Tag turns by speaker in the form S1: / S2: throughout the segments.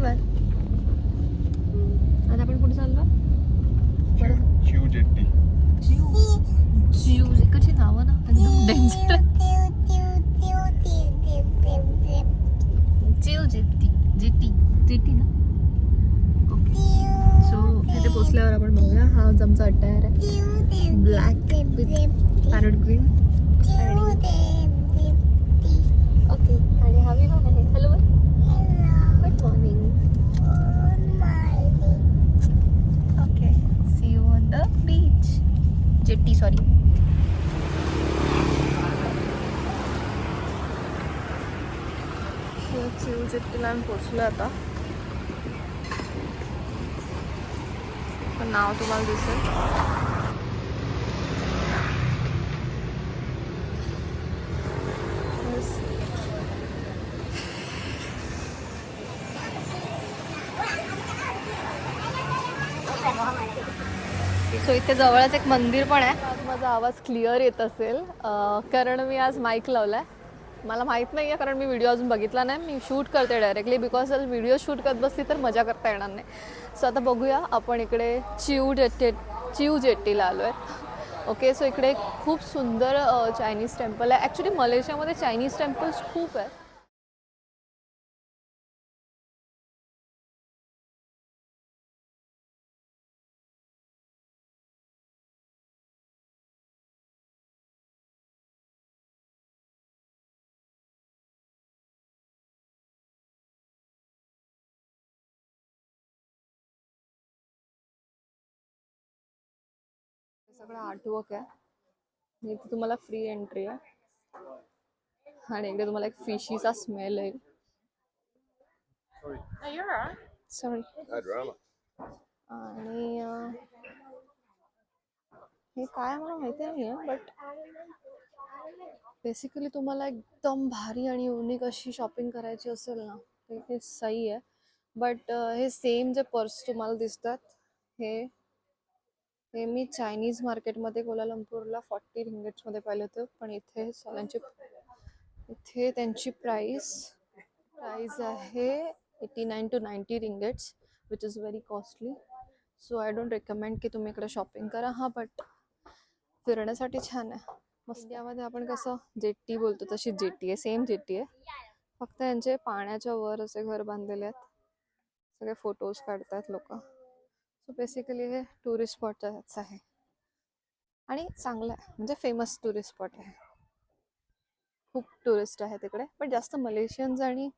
S1: Bye. आता आपण कुठे चाललो?
S2: चिव जेट्टी.
S1: चिव इकडची नावं ना एकदम danger. Chew jetty jetty jetty ना. ओके सो इथे पोचल्यावर आपण बघूया. हा आमचा अटायर आहे, black with parrot green. Okay आणि हा विमान आहे. Hello good morning. Okay see you on the beach. Jetty sorry. Chew जेट्टीला आम्ही पोचलो आता. नाव तुम्हाला दिसेल. सो इथे जवळच एक मंदिर पण आहे. आज माझा आवाज क्लिअर येत असेल कारण मी आज माईक लावला आहे. मला माहीत नाही आहे कारण मी व्हिडिओ अजून बघितला नाही. मी शूट करते डायरेक्टली बिकॉज जर व्हिडिओ शूट करत बसली तर मजा करता येणार नाही. सो आता बघूया. आपण इकडे चिव जेट्टीला आलो आहे. ओके सो इकडे खूप सुंदर चायनीज टेम्पल आहे. ॲक्च्युली मलेशियामध्ये चायनीज टेम्पल्स खूप आहेत. सगळं आर्टवर्क आहे. इथे तुम्हाला फ्री एंट्री आहे आणि इकडे तुम्हाला एक फिशीचा स्मेल येईल. सॉरी. आणि हे काय मला माहिती नाही आहे बट बेसिकली तुम्हाला एकदम भारी आणि युनिक अशी शॉपिंग करायची असेल ना तर हे सही आहे. बट हे सेम जे पर्स तुम्हाला दिसतात हे मी चायनीज मार्केटमध्ये कोलालंपूरला 40 रिंगेट्समध्ये पाहिलं होतं. पण इथे त्यांची प्राईस आहे 89 to 90 ringgits which is very costly. So I don't recommend की तुम्ही इकडे शॉपिंग करा. हां बट फिरण्यासाठी छान आहे. मस्त. यामध्ये आपण कसं जेट्टी बोलतो तशी जेट्टी आहे. सेम जेट्टी आहे फक्त यांचे पाण्याच्या वर असे घर बांधलेले आहेत. सगळे फोटोज काढतात लोक. सो बेसिकली हे टुरिस्ट स्पॉटच आहे आणि चांगलं आहे. म्हणजे फेमस टुरिस्ट स्पॉट आहे. खूप टुरिस्ट आहेत तिकडे पण जास्त मलेशियन्स आणि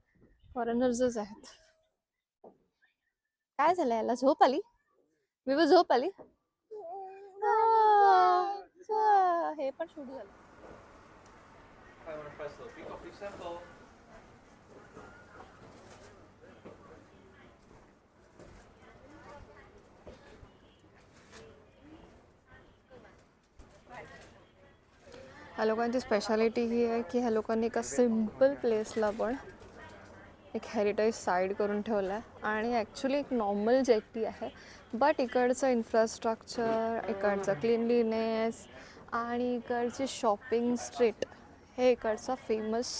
S1: फॉरेनर्सच आहेत. काय झालं याला? झोप आली? विवू झोप आली? हे पण शूट झालं. ह्या लोकांची स्पेशालिटी ही आहे की ह्या लोकांनी एका सिम्पल प्लेसला पण एक हेरिटेज साईड करून ठेवला आहे. आणि ॲक्च्युली एक नॉर्मल जेट्टी आहे बट इकडचं इन्फ्रास्ट्रक्चर, इकडचं क्लिनलीनेस आणि इकडची शॉपिंग स्ट्रीट हे इकडचं फेमस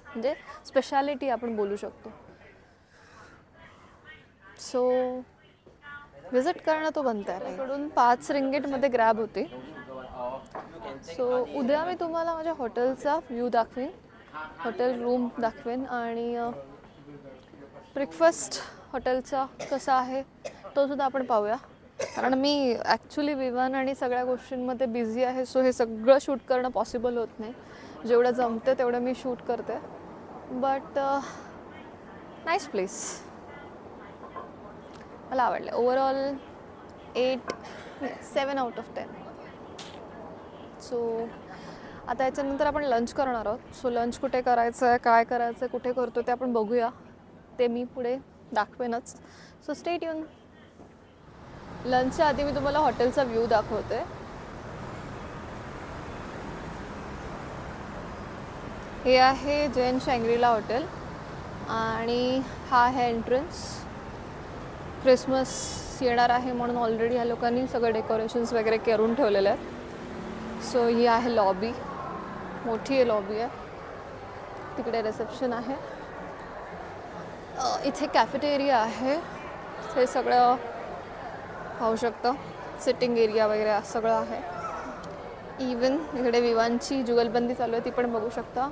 S1: म्हणजे स्पेशालिटी आपण बोलू शकतो. सो विजिट करणं तो बनतं आहे. इकडून 5 रिंगेटमध्ये ग्रॅब होते. सो उद्या मी तुम्हाला माझ्या हॉटेलचा व्ह्यू दाखवेन, हॉटेल रूम दाखवेन आणि ब्रेकफास्ट हॉटेलचा कसा आहे तो सुद्धा आपण पाहूया. कारण मी ॲक्च्युली विमान आणि सगळ्या गोष्टींमध्ये बिझी आहे. सो हे सगळं शूट करणं पॉसिबल होत नाही. जेवढं जमते तेवढं मी शूट करते. बट नाईस प्लेस, मला आवडलं. Overall 7 out of 10. सो आता याच्यानंतर आपण लंच करणार आहोत. सो लंच कुठे करायचं आहे, काय करायचं आहे, कुठे करतो ते आपण बघूया. ते मी पुढे दाखवेनच. So stay tune. लंचच्या आधी मी तुम्हाला हॉटेलचा व्ह्यू दाखवते. हे आहे जैन शँग्रीला हॉटेल आणि हा आहे एंट्रन्स. क्रिसमस येणार आहे म्हणून ऑलरेडी ह्या लोकांनी सगळे डेकोरेशन्स वगैरे करून ठेवलेले आहेत. सो ही आहे लॉबी, मोठी आहे लॉबी आहे. तिकडे रिसेप्शन आहे इथे कॅफेटेरिया आहे, हे सगळं खाऊ शकतं, सिटिंग एरिया वगैरे सगळं आहे. इवन इकडे विवांची जुगलबंदी चालू आहे, ती पण बघू शकता.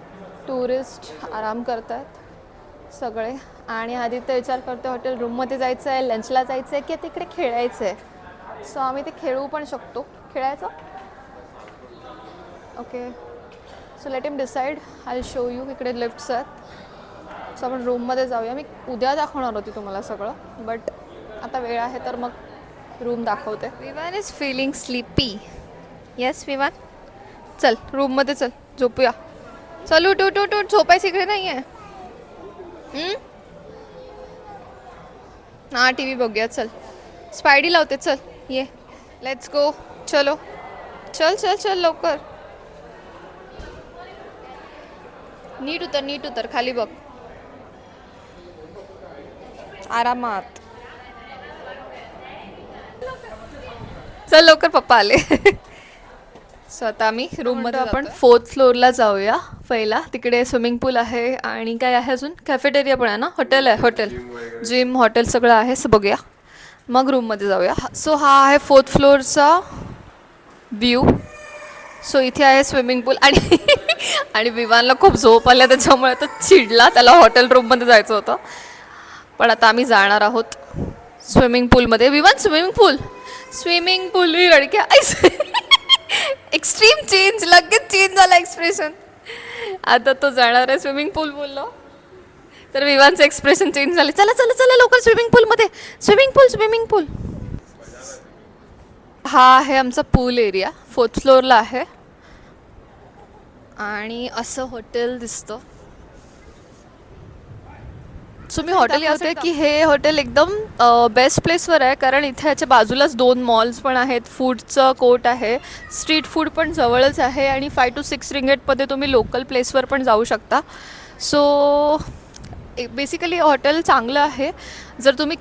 S1: टुरिस्ट आराम करत आहेत सगळे. आणि आदित्य विचार करतो हॉटेल रूममध्ये जायचं आहे, लंचला जायचं आहे की तिकडे खेळायचं आहे. सो आम्ही ते खेळू पण शकतो. खेळायचं okay. So let him decide. I show you. इकडे लिफ्ट्स आहेत. सो आपण रूममध्ये जाऊया. मी उद्या दाखवणार होती तुम्हाला सगळं, बट आता वेळ आहे तर मग रूम दाखवते. Vivaan is feeling sleepy. Yes Vivaan, चल रूममध्ये चल, झोपूया. चल उठ उठ उठ उठ, झोपायचं इकडे नाही आहे. हां टी व्ही बघूया. चल स्पायडी लावते. चल ये, लेट्स गो. चलो चल चल चल लवकर. नीट उतर खाली बघ, आरामात. चल लवकर, पप्पा आले. सो आता आम्ही रूममध्ये आपण 4th फ्लोअरला जाऊया. पहिला तिकडे स्विमिंग पूल आहे आणि काय आहे अजून, कॅफेटेरिया पण आहे ना, हॉटेल आहे, हॉटेल जिम हॉटेल सगळं आहे. सो बघूया मग रूममध्ये जाऊया. सो हा आहे 4th फ्लोअरचा व्ह्यू. सो इथे आहे स्विमिंग पूल आणि आणि विवानला खूप झोप आल्या त्याच्यामुळे तो चिडला, त्याला हॉटेल रूममध्ये जायचं होतं. पण आता आम्ही जाणार आहोत स्विमिंग पूलमध्ये. विवान स्विमिंग पूल ही लडक्या. एक्स्ट्रीम चेंज, लगेच चेंज झाला एक्सप्रेशन. आता तो जाणार आहे स्विमिंग पूल बोललो तर विवानचं एक्सप्रेशन चेंज झाले. चला चला चला लवकर स्विमिंग पूलमध्ये. स्विमिंग पूल. हा आहे आमचा पूल एरिया, 4th फ्लोअरला आहे. आणि असं हॉटेल दिसतं. सो मी हॉटेल होते की हे हॉटेल एकदम बेस्ट प्लेसवर आहे, कारण इथे याच्या बाजूलाच 2 मॉल्स पण आहेत, फूडचं कोर्ट आहे, स्ट्रीट फूड पण जवळच आहे आणि 5 to 6 रिंगेटमध्ये तुम्ही लोकल प्लेसवर पण जाऊ शकता. सो बेसिकली हॉटेल चांगलं आहे. जर तुम्ही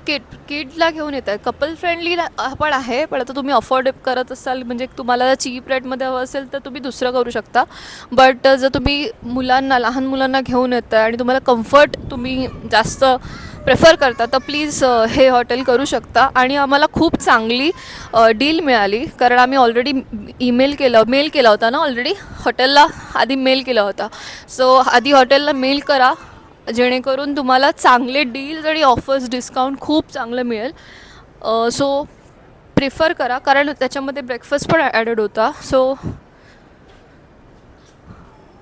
S1: किडला घेऊन येत आहे, कपल फ्रेंडली पण आहे, पण आता तुम्ही अफोर्ड करत असाल, म्हणजे तुम्हाला चीप रेटमध्ये हवं असेल तर तुम्ही दुसरं करू शकता. बट जर तुम्ही लहान मुलांना घेऊन येत आहे आणि तुम्हाला कम्फर्ट तुम्ही जास्त प्रेफर करता तर प्लीज हे हॉटेल करू शकता. आणि आम्हाला खूप चांगली डील मिळाली, कारण आम्ही ऑलरेडी मेल केला होता ना, ऑलरेडी हॉटेलला आधी मेल केला होता. सो आधी हॉटेलला मेल करा, जेणेकरून तुम्हाला चांगले डील्स आणि ऑफर्स, डिस्काउंट खूप चांगलं मिळेल. सो प्रिफर करा, कारण त्याच्यामध्ये ब्रेकफास्ट पण ॲडेड होता. सो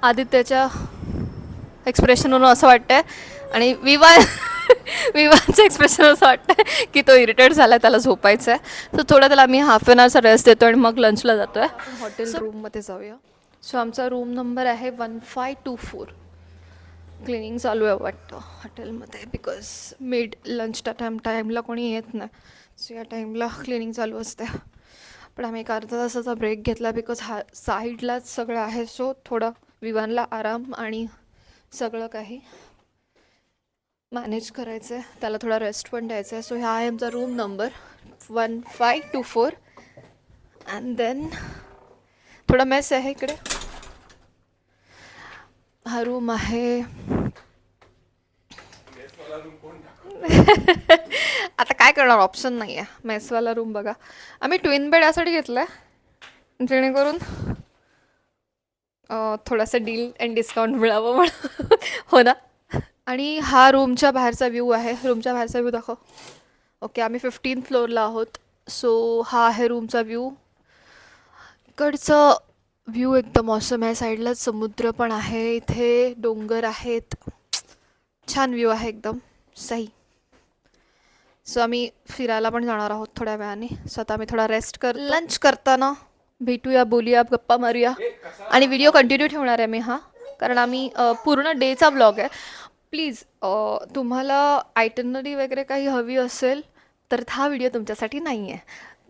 S1: आदित्यच्या एक्सप्रेशनवरून असं वाटतं आहे आणि विवानचं एक्सप्रेशन असं वाटतं आहे की तो इरिटेट झाला आहे, त्याला झोपायचं आहे. सो थोडा त्याला आम्ही हाफ एन आवरचा रेस्ट देतो आणि मग लंचला जातो आहे. हॉटेल रूममध्ये जाऊया. सो आमचा रूम नंबर आहे 1524. क्लिनिंग चालू आहे वाटतं हॉटेलमध्ये, बिकॉज मिड लंचच्या टाईमला कोणी येत नाही. सो या टाईमला क्लिनिंग चालू असते. पण आम्ही एक अर्धा तासाचा ब्रेक घेतला, बिकॉज साईडलाच सगळं आहे. सो थोडं विवानला आराम आणि सगळं काही मॅनेज करायचं आहे, त्याला थोडा रेस्ट पण द्यायचा आहे. सो हा आहे आमचा रूम नंबर 1524. अँड देन थोडा मेस आहे इकडे. हा रूम आहे. आता काय करणार, ऑप्शन नाही आहे. मेसवाला रूम बघा. आम्ही ट्विन बेड यासाठी घेतला आहे, जेणेकरून थोडासा डील अँड डिस्काउंट मिळावं म्हणून. हो ना. आणि हा रूमच्या बाहेरचा व्ह्यू आहे. रूमच्या बाहेरचा व्ह्यू दाखव. ओके, आम्ही 15th फ्लोअरला आहोत. सो हा आहे रूमचा व्ह्यू. इकडचं व्ह्यू एकदम ऑसम आहे. साईडलाच समुद्र पण आहे, इथे डोंगर आहेत, छान व्ह्यू आहे एकदम सही. सो आम्ही फिरायला पण जाणार आहोत थोड्या वेळाने. सो आता आम्ही थोडा रेस्ट लंच करताना भेटूया, बोलूया, गप्पा मारूया आणि व्हिडिओ कंटिन्यू ठेवणार आहे मी हा, कारण आम्ही पूर्ण डेचा ब्लॉग आहे. प्लीज तुम्हाला आयटनरी वगैरे काही हवी असेल तर हा व्हिडिओ तुमच्यासाठी नाही आहे.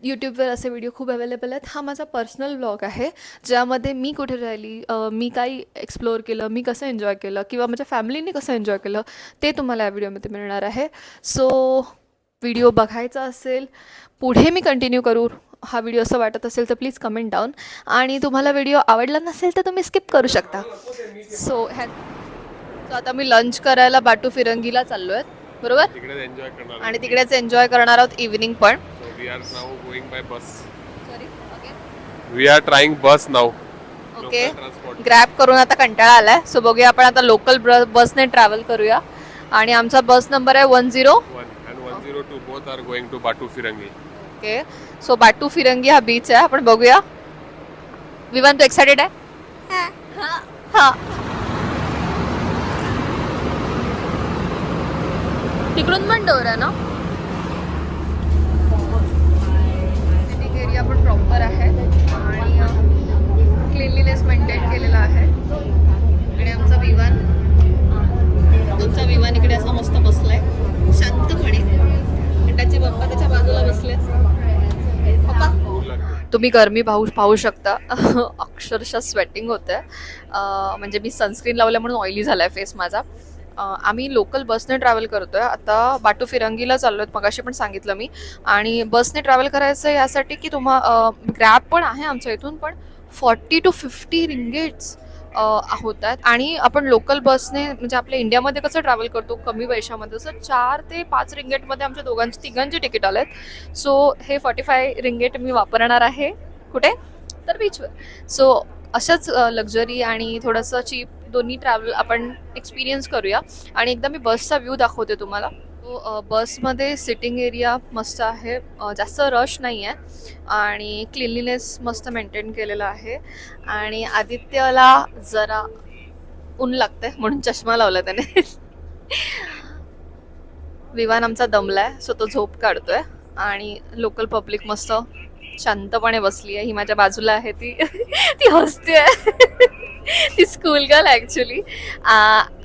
S1: यूट्यूबवर असे व्हिडिओ खूप अवेलेबल आहेत. हा माझा पर्सनल ब्लॉग आहे, ज्यामध्ये मी कुठे राहिली, मी काही एक्सप्लोअर केलं, मी कसं एन्जॉय केलं किंवा माझ्या फॅमिलीने कसं एन्जॉय केलं ते तुम्हाला या व्हिडिओमध्ये मिळणार आहे. सो व्हिडिओ बघायचा असेल, पुढे मी कंटिन्यू करू हा व्हिडिओ असं वाटत असेल तर प्लीज कमेंट डाऊन. आणि तुम्हाला व्हिडिओ आवडला नसेल तर तुम्ही स्किप करू शकता. सो आता मी लंच करायला बाटू फिरंगीला चाललो आहे. बरोबर.
S2: तिकडेच एन्जॉय करणार
S1: आणि तिकडेच एन्जॉय करणार आहोत इव्हिनिंग पण.
S2: We are now going by bus.
S1: Sorry okay.
S2: We are trying bus now.
S1: Okay grab करून आता कंटाळा आलाय. सो बघूया आपण आता लोकल बसने ट्रॅव्हल करूया. आणि आमचा बस नंबर आहे 10.
S2: 1 and 102 both are going to Batu Firangi.
S1: Okay so बाटू फिरंगी हा बीच आहे. आपण बघूया. विवान तू एक्साइटेड आहे? हा. तिकडून पण डोर आहे ना. सिटिंग एरिया पण प्रॉपर आहे आणि क्लीनलीनेस मेंटेन केलेला आहे. आणि आमचा विमान इकडे असा मस्त बसलाय शांतपणे. आणि त्याचे पप्पा त्याच्या बाजूला बसले. तुम्ही गरमी पाहू शकता. अक्षरशः स्वेटिंग होते. म्हणजे मी सनस्क्रीन लावल्या म्हणून ऑइली झालाय फेस माझा. आम्ही लोकल बसने ट्रॅव्हल करतोय. आता बाटू फिरंगीला चाललोय मगाशी पण सांगितलं मी. आणि बसने ट्रॅव्हल करायचं यासाठी की ग्रॅब पण आहे आमच्या इथून पण 40 to 50 रिंगेट्स होतात. आणि आपण लोकल बसने म्हणजे आपल्या इंडियामध्ये कसं ट्रॅव्हल करतो कमी पैशामध्ये तसं 4 ते 5 रिंगेटमध्ये आमच्या तिघांची तिकीट आलेत. सो हे 45 रिंगेट मी वापरणार आहे. कुठे तर बीचवर. सो अशाच लक्झरी आणि थोडंसं चीप दोन्ही ट्रॅव्हल आपण एक्सपिरियन्स करूया. आणि एकदा मी बसचा व्ह्यू दाखवते तुम्हाला. तो बसमध्ये सिटिंग एरिया मस्त आहे. जास्त रश नाही आहे आणि क्लिनलीनेस मस्त मेंटेन केलेला आहे. आणि आदित्यला जरा ऊन लागतंय म्हणून चष्मा लावला त्याने. विमान आमचा दमलाय सो तो झोप काढतोय. आणि लोकल पब्लिक मस्त शांतपणे बसली आहे. ही माझ्या बाजूला आहे ती ती हसते. ती स्कूल गर्ल ऍक्च्युली.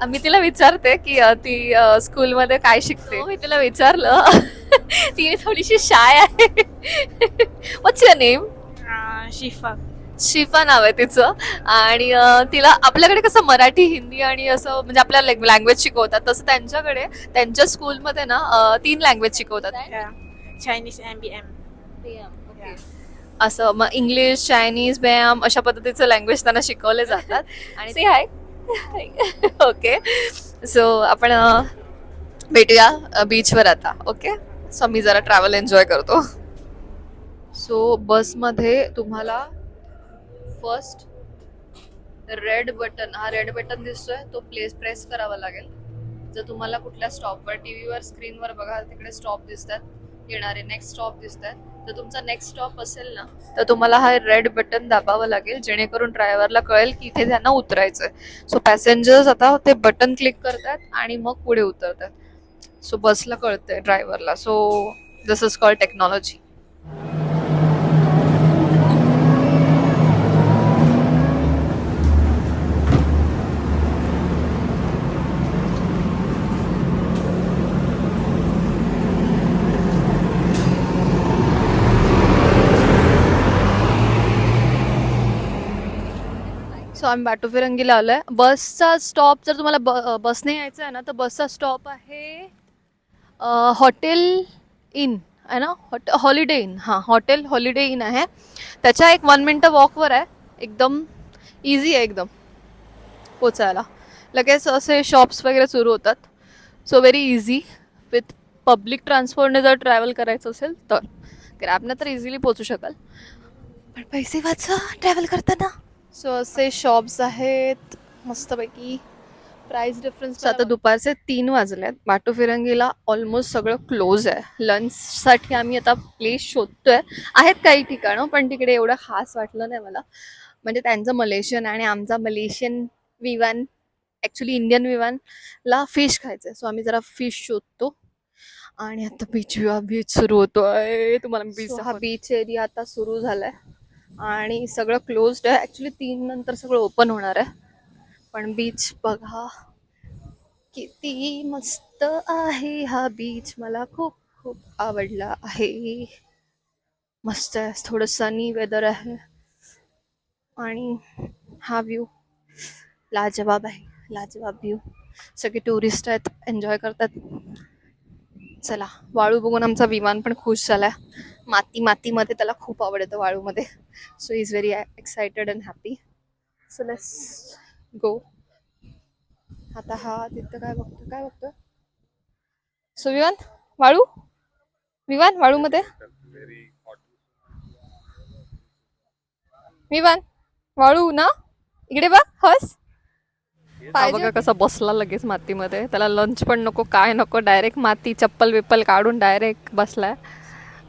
S1: मी तिला विचारते की ती स्कूलमध्ये काय शिकते. मी तिला विचारलं. ती थोडीशी शाय आहे. व्हॉट्स युअर नेम?
S3: शिफा.
S1: शिफा नाव आहे तिचं. आणि तिला आपल्याकडे कसं मराठी हिंदी आणि असं म्हणजे आपल्या लँग्वेज शिकवतात तसं त्यांच्याकडे त्यांच्या स्कूलमध्ये ना 3 लँग्वेज शिकवतात.
S3: Chinese MBM.
S1: असं मग इंग्लिश चायनीज बॅम अशा पद्धतीचं लँग्वेज त्यांना शिकवले जातात. आणि ते हाय. ओके सो आपण भेटूया बीचवर आता. ओके सो मी जरा ट्रॅव्हल एन्जॉय करतो. सो बसमध्ये तुम्हाला फर्स्ट रेड बटन हा रेड बटन दिसतोय तो प्रेस करावा लागेल. जर तुम्हाला कुठल्या स्टॉपवर टीव्हीवर स्क्रीनवर बघा तिकडे स्टॉप दिसतात येणारे नेक्स्ट स्टॉप दिसतात. तर तुमचा नेक्स्ट स्टॉप असेल ना तर तुम्हाला हा रेड बटन दाबावं लागेल जेणेकरून ड्रायव्हरला कळेल की इथे त्यांना उतरायचंय. सो पॅसेंजर्स आता ते बटन क्लिक करतात आणि मग पुढे उतरतात. सो बसला कळतंय ड्रायव्हरला. So this is called technology. So आम्ही बाटू फिरंगीला आलोय. बसचा स्टॉप जर तुम्हाला बसने यायचं आहे ना तर बसचा स्टॉप आहे हॉटेल इन आहे ना. Holiday in. हां हॉटेल हॉलिडे इन आहे. त्याच्या एक 1 मिनिट वॉकवर आहे. एकदम इझी आहे एकदम पोचायला. लगेच असे शॉप्स वगैरे सुरू होतात. So very easy. With public ट्रान्सपोर्टने जर ट्रॅव्हल करायचं असेल तर ग्रॅबने तर इझिली पोचू शकाल पण पैसे वाचा ट्रॅव्हल करताना. सो असे शॉप्स आहेत मस्तपैकी. प्राइस डिफरन्स आता दुपारचे 3 वाजलेत. बाटू फिरंगीला ऑलमोस्ट सगळं क्लोज आहे. लंचसाठी आम्ही आता प्लेस शोधतोय. आहेत काही ठिकाणं पण तिकडे एवढं खास वाटलं नाही मला. म्हणजे त्यांचं मलेशियन आणि आमचा मलेशियन विवान ॲक्च्युली इंडियन विवानला फिश खायचं. सो आम्ही जरा फिश शोधतो. आणि आता बीच सुरू होतोय. तुम्हाला बीच हा बीच एरिया आता सुरू झालाय आणि सगळं क्लोज्ड आहे. ॲक्च्युली 3 नंतर सगळं ओपन होणार आहे. पण बीच बघा किती मस्त आहे हा बीच. मला खूप खूप आवडला आहे. मस्त आहे. थोडं सनी वेदर आहे आणि हा व्ह्यू लाजवाब आहे. लाजवाब व्ह्यू. सगळे टुरिस्ट आहेत एन्जॉय करतात. चला वाळू बघून आमचा विमान पण खुश झालाय. मातीमध्ये त्याला खूप आवडतं वाळूमध्ये. So is very excited and happy. So let's go. आता हा तिथं काय बघतो सो विवान वाळू, विवान वाळू मध्ये
S2: Very hot.
S1: विवान वाळू ना, इकडे बघ हस. बघा कसा बसला लगेच मातीमध्ये, त्याला लंच पण नको काय नको, डायरेक्ट माती चप्पल बिप्पल काढून डायरेक्ट बसलाय.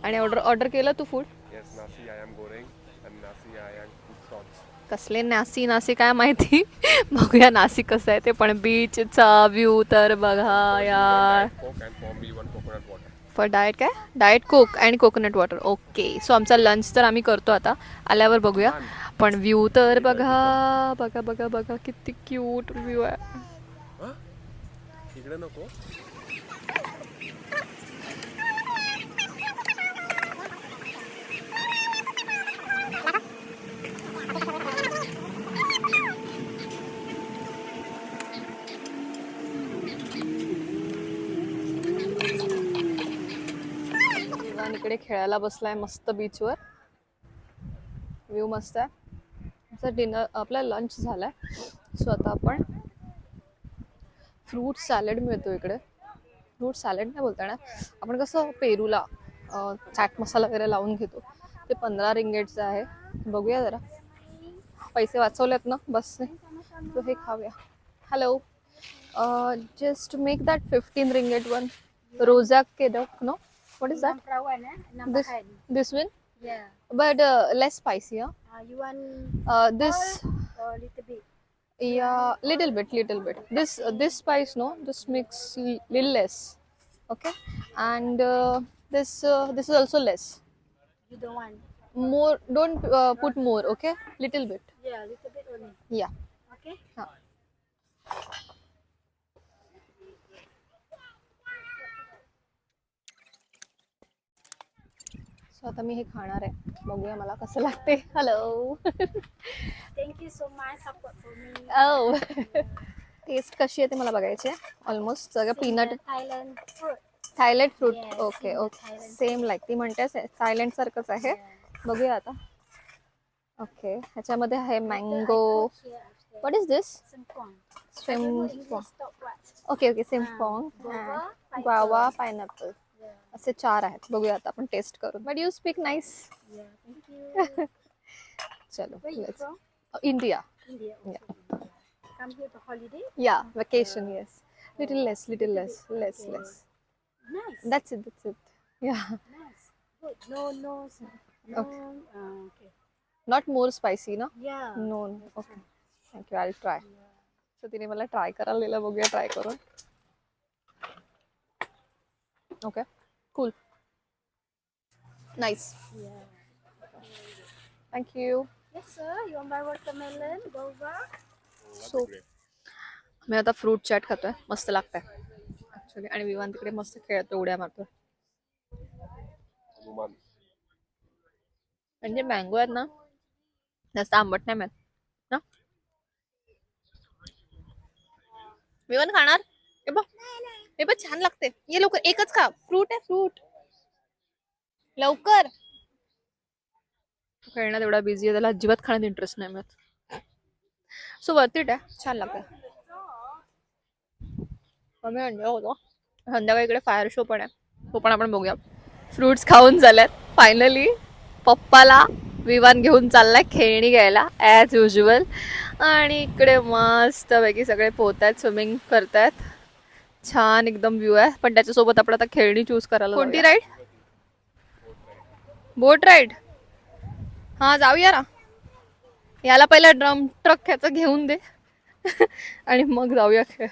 S1: आणि ऑर्डर ऑर्डर केलं तू food?
S2: Yes, nasi ayam goreng and nasi ayam with sauce.
S1: कसले नासी नासी काय माहिती. बघूया नाशिक कसं आहे ते, पण बीचचा व्ह्यू तर बघा यार.
S2: Coke and for me one coconut water.
S1: For diet काय, डाएट कोक आणि कोकोनट वॉटर. ओके, सो आमचा लंच तर आम्ही करतो आता, आल्यावर बघूया. पण व्ह्यू तर बघा बघा बघा बघा किती क्यूट व्ह्यू आहे.
S2: इकडे नको.
S1: विवान इकडे खेळायला बसलाय मस्त बीचवर, व्ह्यू मस्त आहे. आमचा डिनर आपला लंच झालाय. सो आता आपण फ्रूट सॅलड मिळतो इकडे. फ्रूट सॅलड नाही बोलता येणार, आपण कसं पेरूला चाट मसाला वगैरे लावून घेतो, ते 15 रिंगेटचं आहे. बघूया जरा, पैसे वाचवलेत ना बसने, तो हे खाऊया. Hello, just make that 15 ringgit one रोजा केडक. No, what is that? This this one,
S3: Yeah.
S1: but less spicy. Yeah.
S3: You want
S1: This
S3: or little bit?
S1: yeah, little bit. This spice no, this mix little less. Okay, and this is also less.
S3: You don't want?
S1: More don't put more. Okay, little bit.
S3: Yeah, little bit only.
S1: Yeah.
S3: Okay.
S1: Ha. So आता मी हे खाणार आहे, बघूया मला कसं लागते. Hello.
S3: Thank you so much support for me.
S1: Taste कशी आहे ते मला बघायची आहे. ऑलमोस्ट सगळं peanut
S3: Thailand food.
S1: Thailand fruit.
S3: Yes,
S1: okay
S3: same
S1: okay,
S3: Thailand.
S1: Same like ती म्हणते थायलंड सारखंच आहे. बघूया आता. ओके, ह्याच्यामध्ये आहे mango. What is this? Okay okay, सिम्फॉंग, ग्वावा, पायनॅपल, असे 4 आहेत. बघूया आता आपण टेस्ट करून. But you speak nice.
S3: Yeah, thank you.
S1: चलो
S3: Where you
S1: let's.
S3: from?
S1: India.
S3: India.
S1: Yeah.
S3: Also. Come here to holiday.
S1: या vacation. Yes, little less less
S3: Okay.
S1: Less.
S3: Nice.
S1: That's it. Yeah,
S3: Nice. Good. No. Okay.
S1: not more spicy ना.
S3: Yeah.
S1: No. Okay, thank you, I'll try. So तिने मला try करायला दिलं, बघूया try करून. Okay, cool, nice,
S3: Yeah.
S1: Thank you.
S3: Yes, sir. You want buy watermelon, guava?
S1: So मी आता fruit chat खातोय, मस्त लागतंय ऍक्च्युली. आणि विवान तिकडे मस्त खेळतो, उड्या मारतोय.
S2: हनुमान.
S1: म्हणजे मँगो आहेत ना, जास्त आंबट नाही मिळत ना. विवान खाणार? हे बघ छान लागते. ये लवकर, एकच खा. फ्रूट आहे, फ्रूट लवकर. खेळण्यात एवढा बिझी आहे, त्याला अजिबात खाण्यात इंटरेस्ट नाही मिळत. सो वर्थ इट आहे, छान लागतं. आम्ही एन्जॉय होतो. संध्याकाळी इकडे फायर शो पण आहे, तो पण आपण बघूया. फ्रुट्स खाऊन झाल्यात फायनली. पप्पाला विवान घेऊन चाललाय खेळणी घ्यायला ॲज युजल. आणि इकडे मस्त पैकी सगळे पोहतायत, स्विमिंग करतायत. छान एकदम व्ह्यू आहे. पण त्याच्यासोबत आपण आता खेळणी चूज करायला. कोणती राईड? बोट राईड. हा जाऊया ना. याला पहिला ड्रम ट्रक ह्याचं घेऊन दे आणि मग जाऊया खेळ.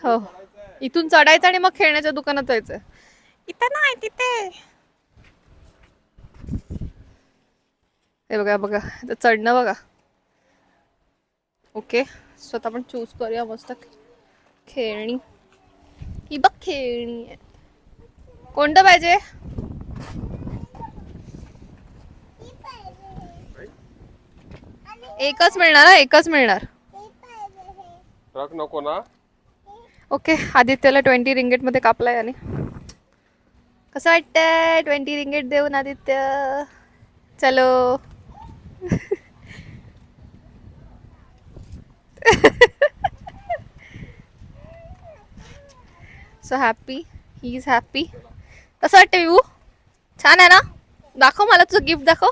S1: हो, इथून चढायचं आणि मग खेळण्याच्या दुकानात जायचं. इथं नाही, तिथे. हे बघा बघा, चढणं बघा. ओके, सो आता आपण चूज करूया मस्त खेळणी. ही बघ खेळणी आहे. कोणतं पाहिजे? एकच मिळणार हा, एकच मिळणार.
S2: ट्रक नको ना.
S1: ओके, आदित्यला 20 रिंगेट मध्ये कापलाय. आणि कसं वाटतंय 20 रिंगेट देऊन आदित्य? चलो. So happy, he is happy. कसं वाटतं विवू? छान आहे ना? दाखव मला तुझं गिफ्ट दाखव.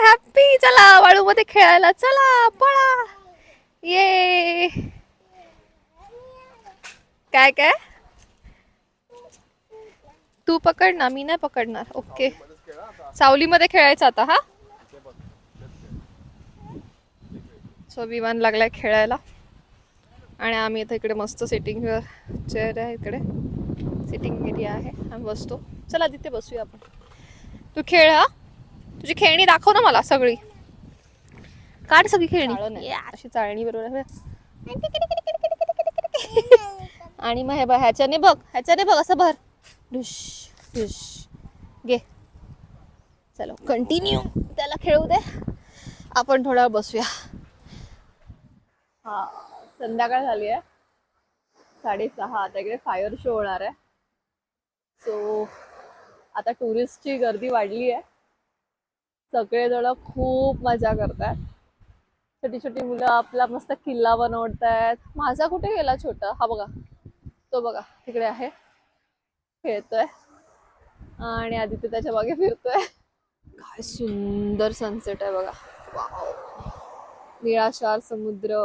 S1: हॅपी. चला वाळू मध्ये खेळायला, चला पळा. ये काय काय तू पकड ना, मी नाही पकडणार. ओके, सावलीमध्ये खेळायचं आता. हा, सो विमान लागलाय खेळायला आणि आम्ही इथे इकडे मस्त सिटिंग चेअर आहे, इकडे सिटिंग एरिया आहे, आम्ही बसतो. चला तिथे बसूया आपण. तू खेळ. हा, तुझी खेळणी दाखव ना मला सगळी. काढ सगळी खेळणी. अशी चाळणी बरोबर. आणि मग हे बघ, ह्याच्याने बघ असं भर. ढुश ढुश. घे. चलो कंटिन्यू, त्याला खेळू दे, आपण थोडा वेळ बसूया. हा, संध्याकाळ झाली आहे, 6:30. आता इकडे फायर शो होणार आहे. सो आता टुरिस्टची गर्दी वाढली आहे, सगळेजण खूप मजा करतात. छोटी छोटी मुलं आपला मस्त किल्ला बनवतायत. माझा कुठे गेला छोटा? हा बघा, तो बघा तिकडे आहे, खेळतोय. आणि आदित्य त्याच्या मागे फिरतोय. काय सुंदर सनसेट आहे बघा. वाव. निळाशार समुद्र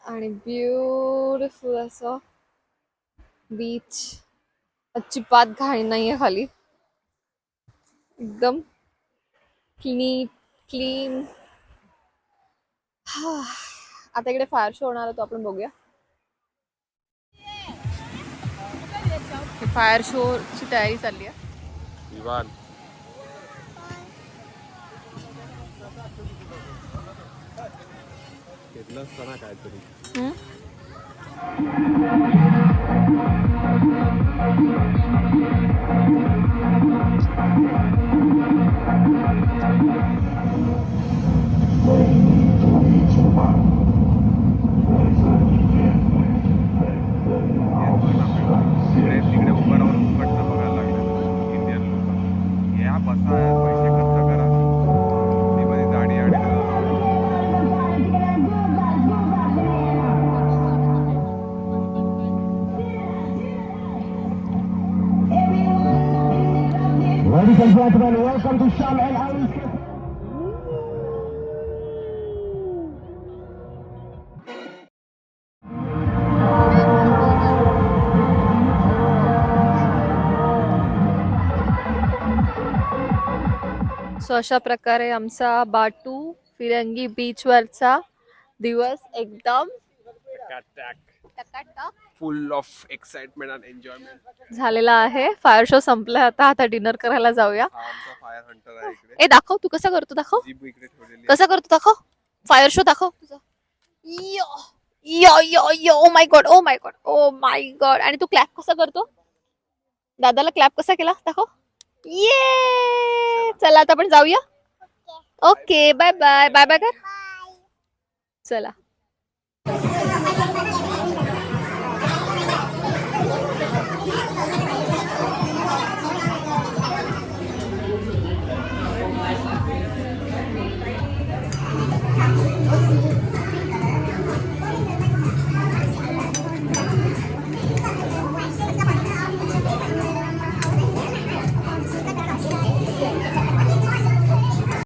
S1: आणि ब्युटिफुल असं बीच. अजिबात घाण नाहीये खाली, एकदम क्लीन. आता इकडे फायर शो होणार आहे, तो आपण बघूया. फायर शो ची तयारी चालली आहे.
S2: विमान घेतलं असताना काहीतरी. तिकडे उभं राहून फुकटचं बघायला लागलं इंडियन लोक. या बसा, पैसे खर्च करा, ती मध्ये गाडी आणि
S4: Ladies and gentlemen, welcome to Sham El Ali.
S1: So अशा प्रकारे आमचा बाटू फिरंगी बीचवरचा दिवस एकदम
S2: फुल ऑफ एक्साइटमेंट अँड एन्जॉयमेंट
S1: झालेला आहे. फायर शो संपला, आता डिनर करायला जाऊया.
S2: हा आमचा फायर हंटर आहे इकडे.
S1: ए दाखव, तू कसा करतो दाखव,
S2: जीप इकडे ठेवलेली
S1: कसा करतो दाखव. फायर शो दाखव तुझा. Yo yo yo yo. Oh my god, oh my god, oh my god. आणि तू क्लॅप कसा करतो? दादाला क्लॅप कसा केला दाखव. ये चला आता आपण जाऊया. Okay, bye bye. Bye bye कर. चला.